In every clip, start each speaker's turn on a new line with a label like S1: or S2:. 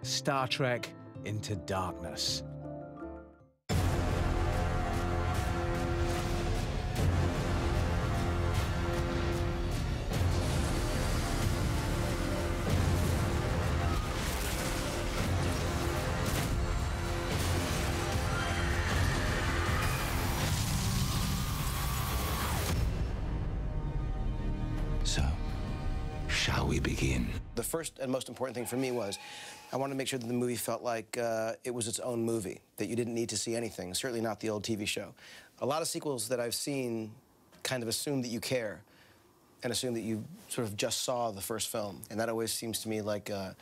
S1: Star Trek Into Darkness.
S2: So, shall we begin?
S3: The first and most important thing for me was I wanted to make sure that the movie felt like it was its own movie, that you didn't need to see anything, certainly not the old TV show. A lot of sequels that I've seen kind of assume that you care and assume that you sort of just saw the first film. And that always seems to me like a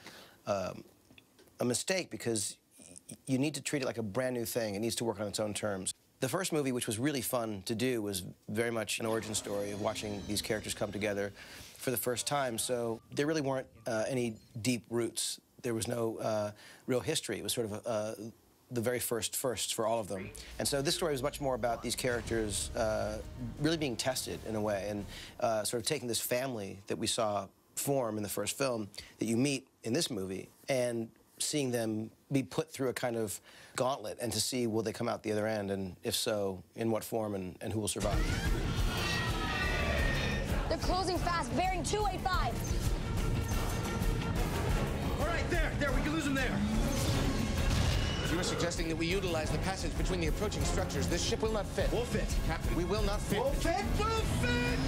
S3: mistake, because you need to treat it like a brand new thing. It needs to work on its own terms. The first movie, which was really fun to do, was very much an origin story of watching these characters come together for the first time. So there really weren't any deep roots. There was no real history. It was sort of the very firsts for all of them. And so this story was much more about these characters really being tested in a way, and sort of taking this family that we saw form in the first film that you meet in this movie and seeing them be put through a kind of gauntlet, and to see, will they come out the other end, and if so, in what form, and who will survive.
S4: They're closing fast, bearing 285.
S5: All right, there, we can lose them there.
S6: You are suggesting that we utilize the passage between the approaching structures. This ship will not fit.
S5: We'll fit.
S6: Captain, we will not fit.
S5: We'll fit! We'll fit!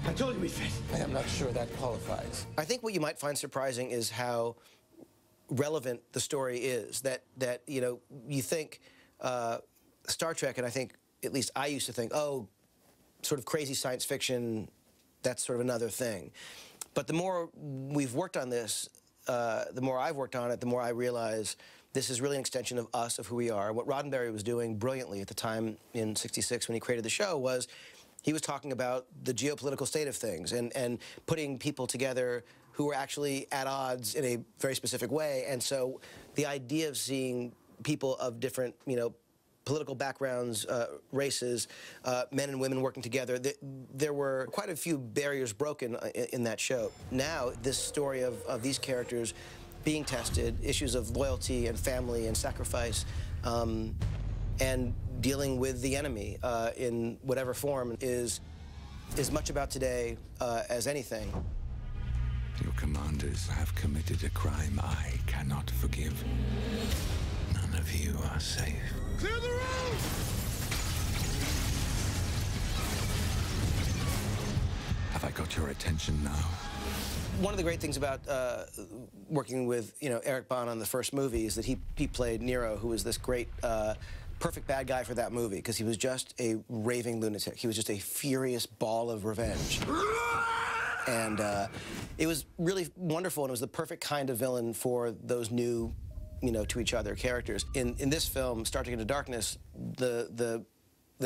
S5: I told you we fit.
S6: I am not sure that qualifies.
S3: I think what you might find surprising is how relevant the story is. That you know, you think Star Trek, and I think, at least I used to think, oh, sort of crazy science fiction, that's sort of another thing. But the more we've worked on this, the more I've worked on it, the more I realize this is really an extension of us, of who we are. What Roddenberry was doing brilliantly at the time in '66 when he created the show was he was talking about the geopolitical state of things, and putting people together who were actually at odds in a very specific way. And so the idea of seeing people of different, you know, political backgrounds, races, men and women working together, there were quite a few barriers broken in that show. Now, this story of these characters being tested, issues of loyalty and family and sacrifice, and dealing with the enemy in whatever form is much about today as anything.
S2: Your commanders have committed a crime I cannot forgive. None of you are safe.
S5: Clear the road!
S2: Have I got your attention now?
S3: One of the great things about working with, you know, Eric Bana on the first movie is that he played Nero, who was this great, perfect bad guy for that movie, because he was just a raving lunatic. He was just a furious ball of revenge. And it was really wonderful, and it was the perfect kind of villain for those new, you know, to each other characters. In this film, Star Trek Into Darkness, the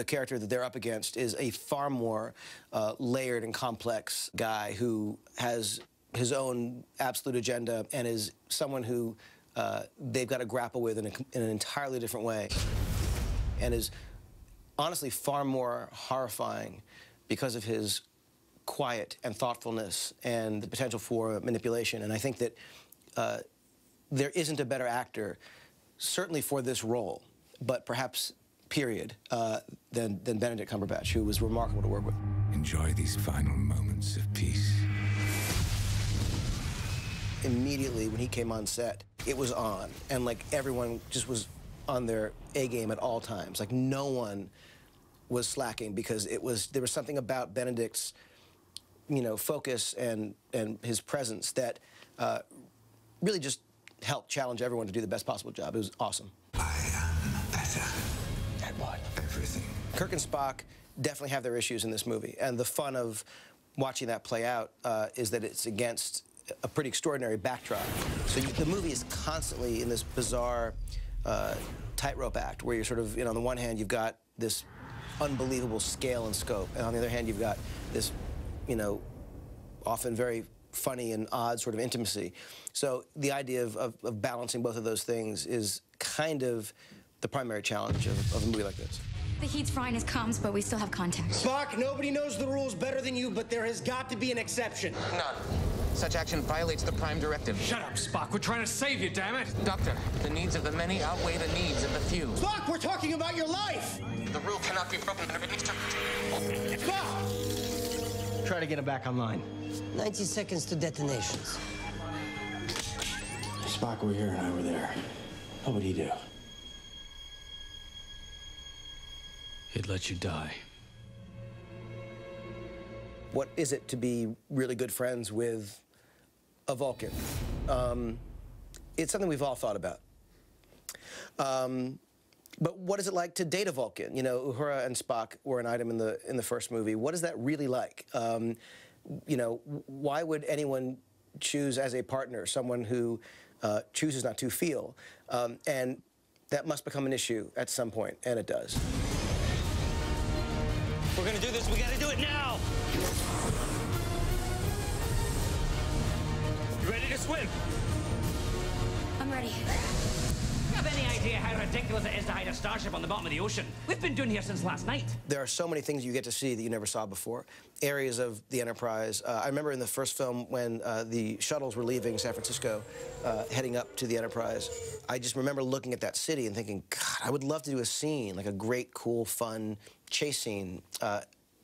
S3: character that they're up against is a far more layered and complex guy who has his own absolute agenda, and is someone who they've got to grapple with in an entirely different way, and is honestly far more horrifying because of his quiet and thoughtfulness and the potential for manipulation. And I think that there isn't a better actor, certainly for this role, but perhaps period, than Benedict Cumberbatch, who was remarkable to work with.
S2: Enjoy these final moments of peace.
S3: Immediately when he came on set, it was on, and like everyone just was on their A game at all times. Like no one was slacking, because there was something about Benedict's, you know, focus and his presence that really just helped challenge everyone to do the best possible job. It was awesome.
S2: I am better.
S6: At what?
S2: Everything.
S3: Kirk and Spock definitely have their issues in this movie, and the fun of watching that play out is that it's against a pretty extraordinary backdrop. So the movie is constantly in this bizarre tightrope act, where you're sort of, you know, on the one hand you've got this unbelievable scale and scope, and on the other hand you've got this, you know, often very funny and odd sort of intimacy. So the idea of balancing both of those things is kind of the primary challenge of a movie like this.
S7: The heat's frying his comms, but we still have contact.
S5: Spock, nobody knows the rules better than you, but there has got to be an exception.
S6: None. Such action violates the Prime Directive.
S8: Shut up, Spock. We're trying to save you, damn it.
S6: Doctor, the needs of the many outweigh the needs of the few.
S5: Spock, we're talking about your life!
S6: The rule cannot be broken.
S5: Spock! Try to get him back online.
S9: 90 seconds to detonations.
S5: Spock were here and I were there. What would he do?
S8: He'd let you die.
S3: What is it to be really good friends with a Vulcan? It's something we've all thought about. But what is it like to date a Vulcan? You know, Uhura and Spock were an item in the first movie. What is that really like? You know, why would anyone choose as a partner someone who chooses not to feel? And that must become an issue at some point, and it does.
S5: We're gonna do this, we gotta do it now! You ready to swim?
S7: I'm ready.
S10: You have any idea how ridiculous it is to hide a starship on the bottom of the ocean? We've been doing here since last night.
S3: There are so many things you get to see that you never saw before. Areas of the Enterprise. I remember in the first film when the shuttles were leaving San Francisco, heading up to the Enterprise. I just remember looking at that city and thinking, God, I would love to do a scene, like a great, cool, fun chase scene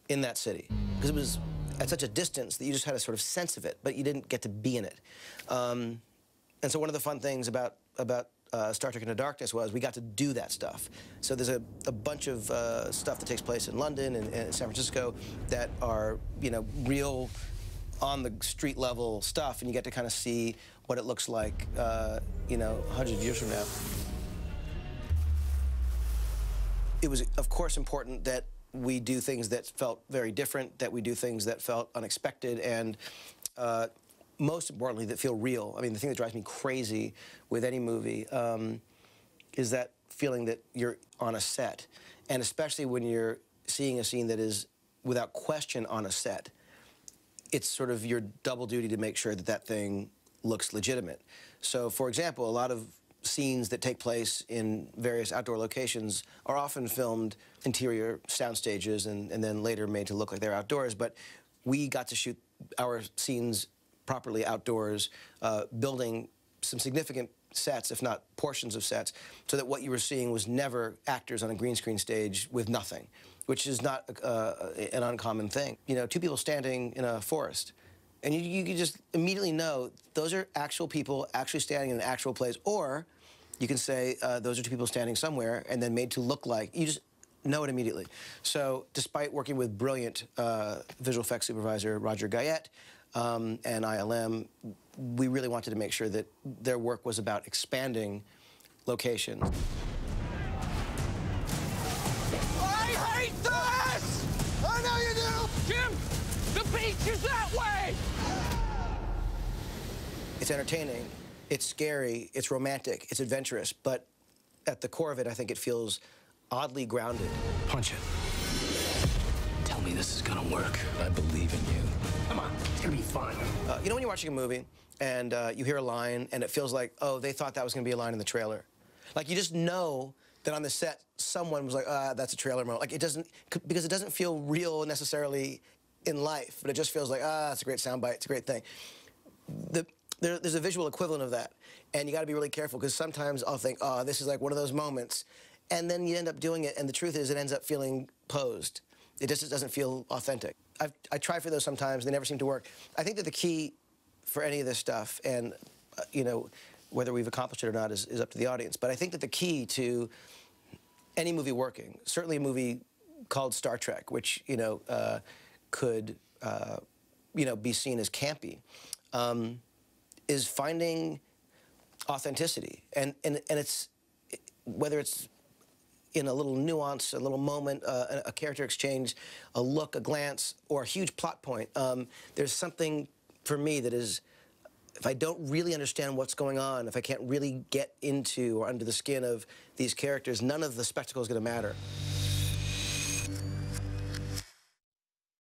S3: in that city. Because it was at such a distance that you just had a sort of sense of it, but you didn't get to be in it. And so one of the fun things about Star Trek Into Darkness was we got to do that stuff. So there's a bunch of stuff that takes place in London and San Francisco that are, you know, real on the street level stuff, and you get to kind of see what it looks like, you know, 100 years from now. It was, of course, important that we do things that felt very different, that we do things that felt unexpected, and most importantly, that feel real. I mean, the thing that drives me crazy with any movie is that feeling that you're on a set, and especially when you're seeing a scene that is, without question, on a set. It's sort of your double duty to make sure that that thing looks legitimate. So, for example, a lot of scenes that take place in various outdoor locations are often filmed interior sound stages and then later made to look like they're outdoors, but we got to shoot our scenes properly outdoors, building some significant sets, if not portions of sets, so that what you were seeing was never actors on a green screen stage with nothing, which is not an uncommon thing. You know, two people standing in a forest, and you can just immediately know those are actual people actually standing in an actual place, or you can say those are two people standing somewhere and then made to look like, you just know it immediately. So despite working with brilliant visual effects supervisor Roger Guyette and ILM, we really wanted to make sure that their work was about expanding locations.
S5: I hate this! I know you do! Jim, the beach is that way!
S3: It's entertaining, it's scary, it's romantic, it's adventurous, but at the core of it, I think it feels oddly grounded.
S8: Punch it. Tell me this is gonna work. I believe in you.
S5: Come on, it's gonna be fun.
S3: You know when you're watching a movie and you hear a line and it feels like, oh, they thought that was gonna be a line in the trailer. Like you just know that on the set, someone was like, that's a trailer moment. Like it doesn't, because it doesn't feel real necessarily in life, but it just feels like, it's a great soundbite, it's a great thing. There's a visual equivalent of that, and you gotta be really careful, because sometimes I'll think, this is like one of those moments, and then you end up doing it, and the truth is it ends up feeling posed. It just doesn't feel authentic. I try for those sometimes, they never seem to work. I think that the key for any of this stuff, and you know, whether we've accomplished it or not is up to the audience, but I think that the key to any movie working, certainly a movie called Star Trek, which, you know, could, you know, be seen as campy, is finding authenticity. And it's, whether it's in a little nuance, a little moment, a character exchange, a look, a glance, or a huge plot point, there's something for me that is, if I don't really understand what's going on, if I can't really get into or under the skin of these characters, none of the spectacle is going to matter.